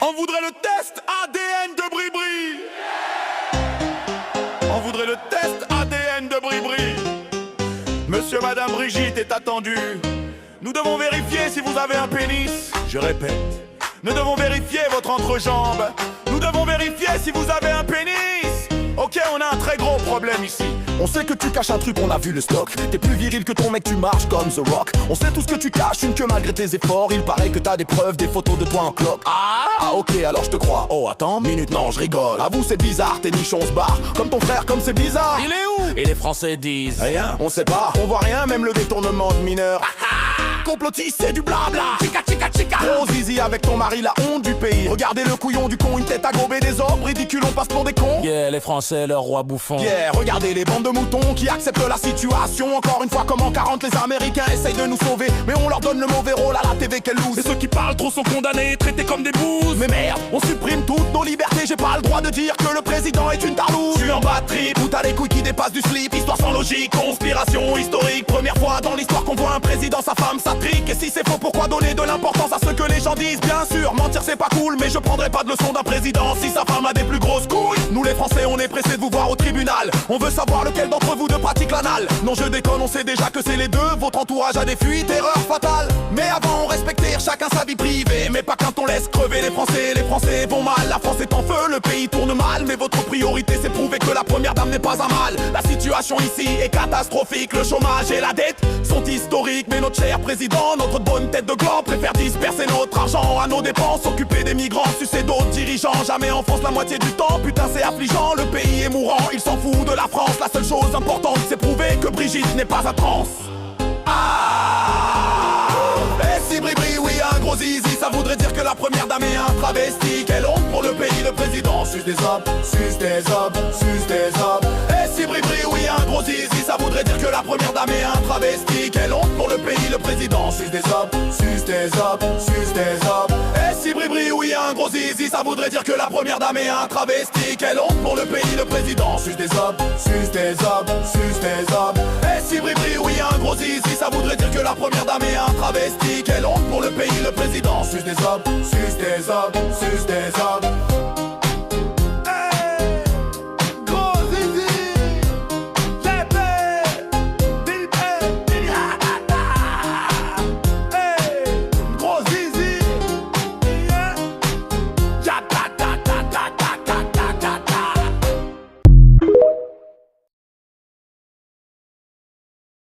On voudrait le test ADN de Bribri. On voudrait le test ADN de Bribri. Monsieur, madame Brigitte est attendu. Nous devons vérifier si vous avez un pénis. Je répète, nous devons vérifier votre entrejambe. Nous devons vérifier si vous avez un pénis. Ok, on a un très gros problème ici. On sait que tu caches un truc, on a vu le stock. T'es plus viril que ton mec, tu marches comme The Rock. On sait tout ce que tu caches, une queue malgré tes efforts. Il paraît que t'as des preuves, des photos de toi en cloque. Ah ok, alors je te crois. Oh attends, minute, non, je rigole. Avoue c'est bizarre, tes nichons se barrent. Comme ton frère, comme c'est bizarre. Il est où? Et les Français disent Rien, on sait pas, on voit rien, même le détournement de mineurs. Complotiste, c'est du blabla. Chica, chica, chica. Gros zizi avec ton mari, la honte du pays. Regardez le couillon du con, une tête à gober des ordres. Ridicule, on passe pour des cons. Yeah, les Français, leur roi bouffon. Yeah, regardez les bandes de moutons qui acceptent la situation. Encore une fois, comme en 40, les Américains essayent de nous sauver. Mais on leur donne le mauvais rôle à la TV qu'elle loose. Et ceux qui parlent trop sont condamnés, traités comme des bouses. Mais merde, on supprime toutes nos libertés. J'ai pas le droit de dire que le président est une tarlouse. Je suis en bas de trip, Où t'as les couilles qui dépassent du slip. histoire sans logique, conspiration historique. Première fois dans l'histoire qu'on voit un président, sa femme, ça trique. Et si c'est faux, pourquoi donner de l'importance à ce que les gens disent? Bien sûr, mentir c'est pas cool, mais je prendrai pas de leçon d'un président si sa femme a des plus grosses couilles. Nous les Français, on est pressés de vous voir au tribunal. On veut savoir lequel d'entre vous deux pratique l'anal. Non je déconne, on sait déjà que c'est les deux. Votre entourage a des fuites, erreur fatale. Mais avant on respectait chacun sa vie privée. Mais pas quand on laisse crever les Français vont mal. La France est en feu, le pays tourne mal. Mais votre priorité c'est prouver que la première dame n'est pas un mal. La situation ici est catastrophique, le chômage et la dette sont historiques. Mais notre cher président, notre bonne tête de gland préfère disperser notre argent à nos dépenses. S'occuper des migrants, sucer d'autres dirigeants. Jamais en France la moitié du temps, putain c'est affligeant. Le pays est mourant, il s'en fout de la France. La seule chose importante c'est prouver que Brigitte n'est pas à trans. Et si Bribri, oui un gros zizi, ça voudrait dire que la première dame est un travesti. Quelle honte pour le pays, le président suce des hommes, suce des hommes, suce des hommes. Et si Bribri, oui un gros zizi, ça voudrait dire que la première dame est un travesti. Quelle honte pour le pays, le président suce des hommes, suce des hommes, suce des hommes. Et si Bribri, oui un gros zizi, ça voudrait dire que la première dame est un travesti. Quelle honte pour le pays, le président suce des hommes, suce des hommes, suce des hommes. Et si Bribri, oui un gros zizi, ça voudrait dire que la première dame est un travesti. Quelle honte pour le pays, le président suce des hommes, suce des hommes, suce des hommes.